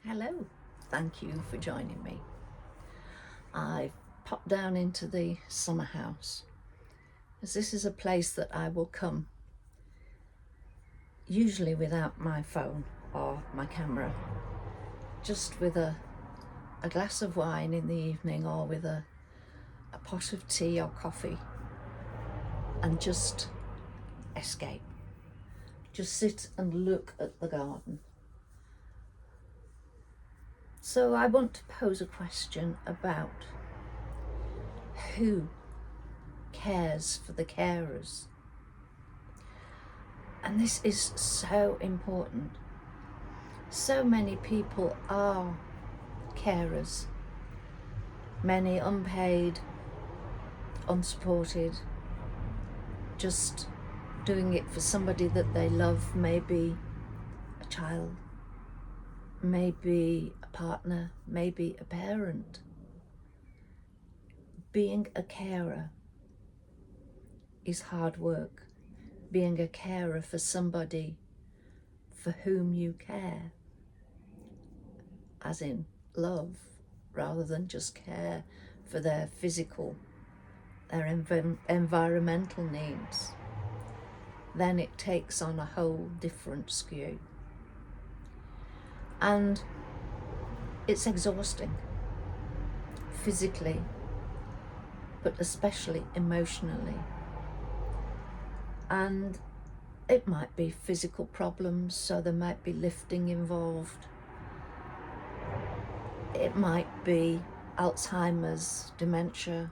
Hello, thank you for joining me. I've popped down into the summer house as this is a place that I will come usually without my phone or my camera, just with a glass of wine in the evening or with a pot of tea or coffee, and just escape. Just sit and look at the garden. So I want to pose a question about who cares for the carers. And this is so important. So many people are carers, many unpaid, unsupported, just doing it for somebody that they love, maybe a child, maybe a partner, maybe a parent. Being a carer is hard work. Being a carer for somebody for whom you care, as in love, rather than just care for their physical, their environmental needs, then it takes on a whole different skew. And it's exhausting, physically, but especially emotionally. And it might be physical problems, so there might be lifting involved. It might be Alzheimer's, dementia,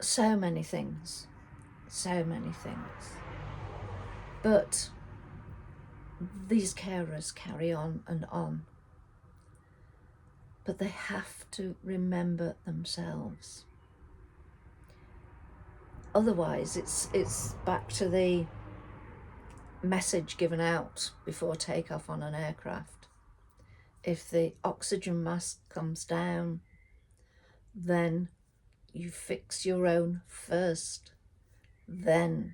so many things. But these carers carry on and on. But they have to remember themselves. Otherwise, it's back to the message given out before takeoff on an aircraft. If the oxygen mask comes down, then you fix your own first. Then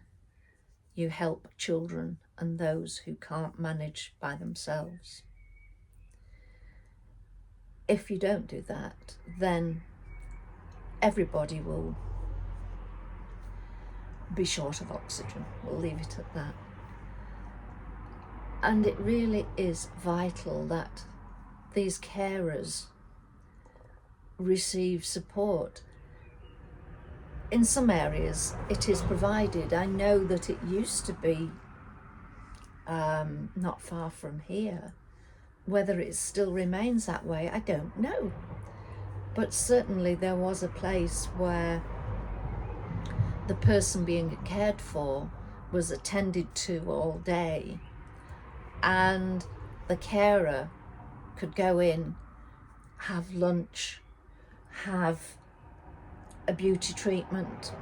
you help children and those who can't manage by themselves. If you don't do that, then everybody will be short of oxygen. We'll leave it at that. And it really is vital that these carers receive support. In some areas it is provided. I know that it used to be not far from here. Whether it still remains that way, I don't know. But certainly there was a place where the person being cared for was attended to all day, and the carer could go in, have lunch, have a beauty treatment,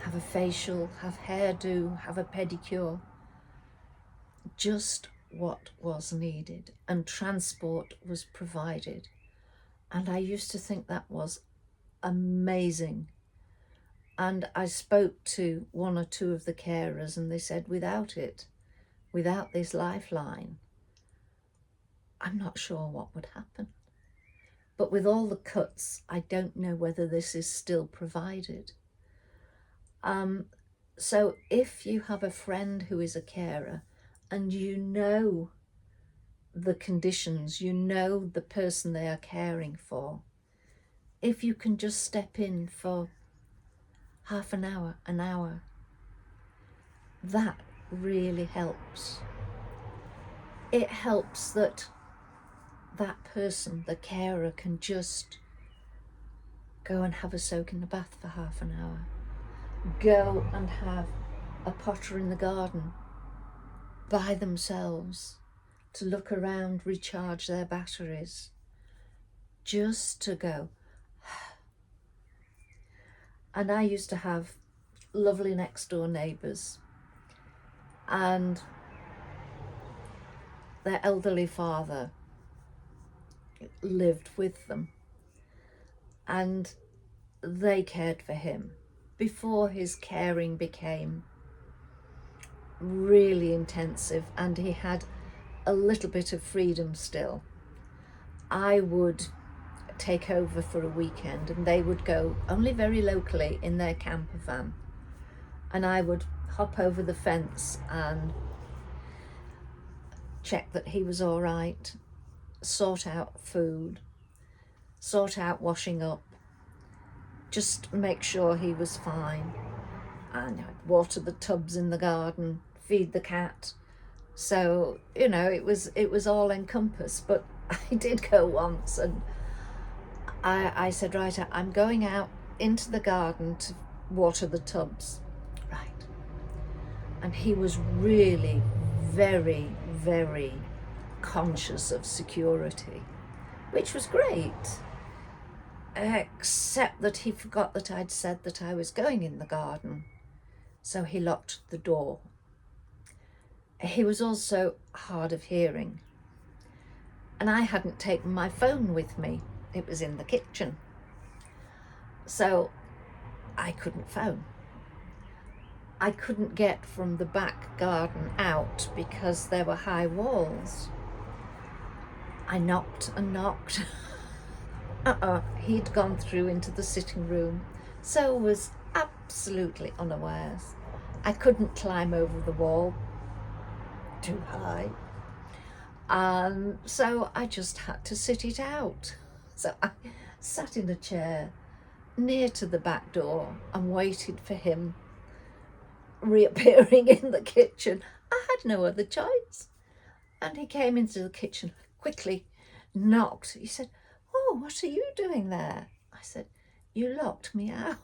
have a facial, have hairdo, have a pedicure, just what was needed, and transport was provided. And I used to think that was amazing. And I spoke to one or two of the carers and they said, without this lifeline, I'm not sure what would happen. But with all the cuts, I don't know whether this is still provided. So if you have a friend who is a carer and you know the conditions, you know the person they are caring for, if you can just step in for half an hour, that really helps. It helps that person, the carer, can just go and have a soak in the bath for half an hour, go and have a potter in the garden by themselves, to look around, recharge their batteries, just to go. And I used to have lovely next door neighbours, and their elderly father lived with them, and they cared for him before his caring became really intensive, and he had a little bit of freedom still, I would take over for a weekend, and they would go only very locally in their camper van, and I would hop over the fence and check that he was all right, sort out food, sort out washing up, just make sure he was fine, and I'd water the tubs in the garden, feed the cat. So, you know, it was all encompassed. But I did go once, and I said, right, I'm going out into the garden to water the tubs. Right. And he was really very, very conscious of security, which was great, except that he forgot that I'd said that I was going in the garden, so he locked the door. He was also hard of hearing, and I hadn't taken my phone with me. It was in the kitchen, so I couldn't phone. I couldn't get from the back garden out because there were high walls. I knocked and knocked. He'd gone through into the sitting room, so was absolutely unawares. I couldn't climb over the wall, too high, and so I just had to sit it out. So I sat in a chair near to the back door and waited for him reappearing in the kitchen. I had no other choice. And he came into the kitchen, quickly knocked. He said, "Oh, what are you doing there?" I said, "You locked me out."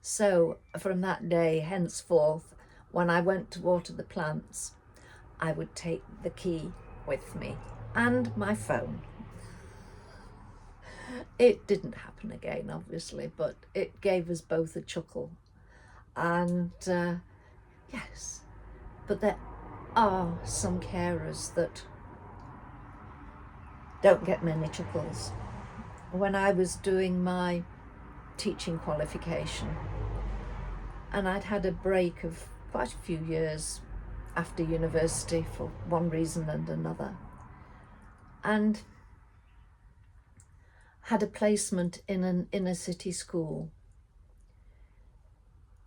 So from that day henceforth, when I went to water the plants, I would take the key with me and my phone. It didn't happen again, obviously, but it gave us both a chuckle. And yes, but there are some carers that don't get many chuckles. When I was doing my teaching qualification, and I'd had a break of quite a few years after university for one reason and another, and had a placement in an inner city school,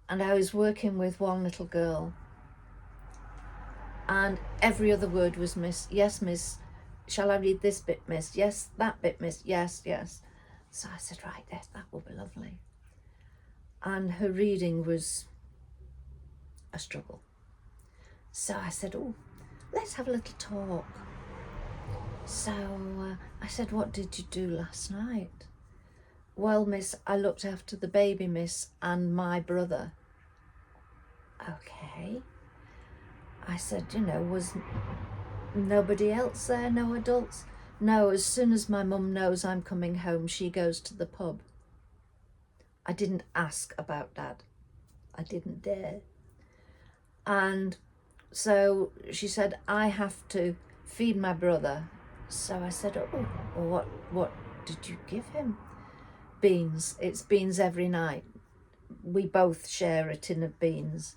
and I was working with one little girl, and every other word was miss. Yes, miss. Shall I read this bit, miss? Yes, that bit, miss. Yes, yes. So I said, right, yes, that will be lovely. And her reading was a struggle. So I said, oh, let's have a little talk. So I said, what did you do last night? Well, miss, I looked after the baby, miss, and my brother. Okay. I said, you know, was nobody else there, no adults? No, as soon as my mum knows I'm coming home, she goes to the pub. I didn't ask about Dad. I didn't dare. And so she said, I have to feed my brother. So I said, oh, well, what did you give him? Beans. It's beans every night. We both share a tin of beans.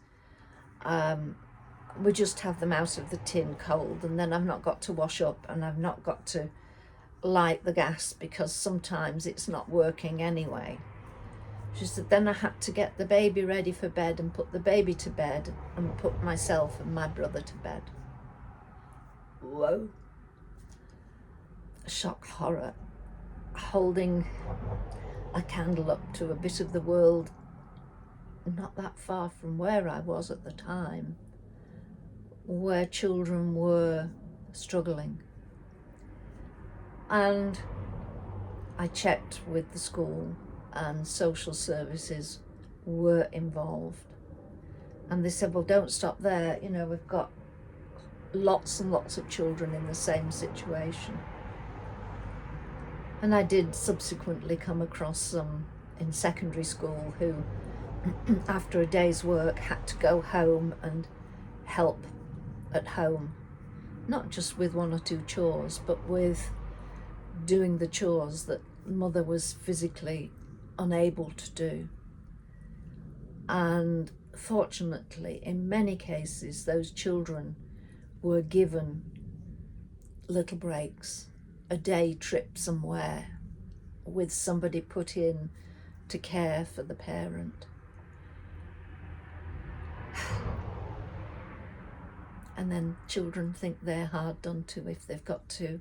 We just have them out of the tin cold, and then I've not got to wash up, and I've not got to light the gas because sometimes it's not working anyway. She said, then I had to get the baby ready for bed and put the baby to bed and put myself and my brother to bed. Whoa. Shock horror. Holding a candle up to a bit of the world not that far from where I was at the time, where children were struggling. And I checked with the school, and social services were involved. And they said, well, don't stop there. You know, we've got lots and lots of children in the same situation. And I did subsequently come across some in secondary school who, after a day's work, had to go home and help at home, not just with one or two chores, but with doing the chores that mother was physically unable to do. And fortunately, in many cases, those children were given little breaks, a day trip somewhere with somebody put in to care for the parent. And then children think they're hard done to if they've got to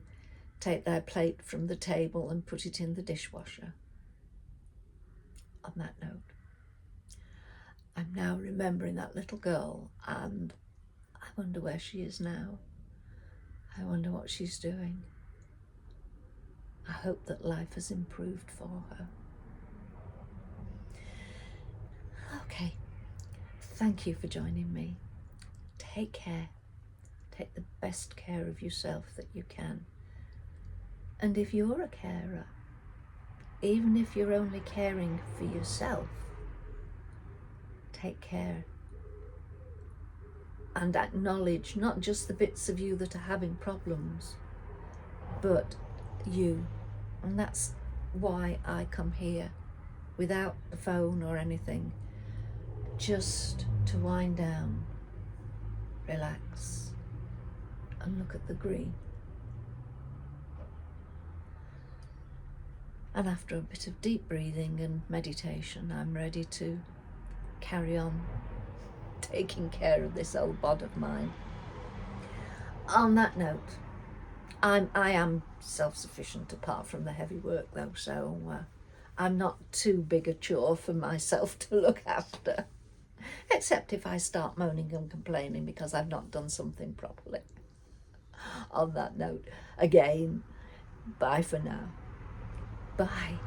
take their plate from the table and put it in the dishwasher. On that note, I'm now remembering that little girl, and I wonder where she is now. I wonder what she's doing. I hope that life has improved for her. Okay, thank you for joining me. Take care. Take the best care of yourself that you can. And if you're a carer, even if you're only caring for yourself, take care. And acknowledge not just the bits of you that are having problems, but you. And that's why I come here without a phone or anything, just to wind down, relax, and look at the green. And after a bit of deep breathing and meditation, I'm ready to carry on taking care of this old bod of mine. On that note, I am self-sufficient apart from the heavy work though, so I'm not too big a chore for myself to look after, except if I start moaning and complaining because I've not done something properly. On that note, again, bye for now. Bye.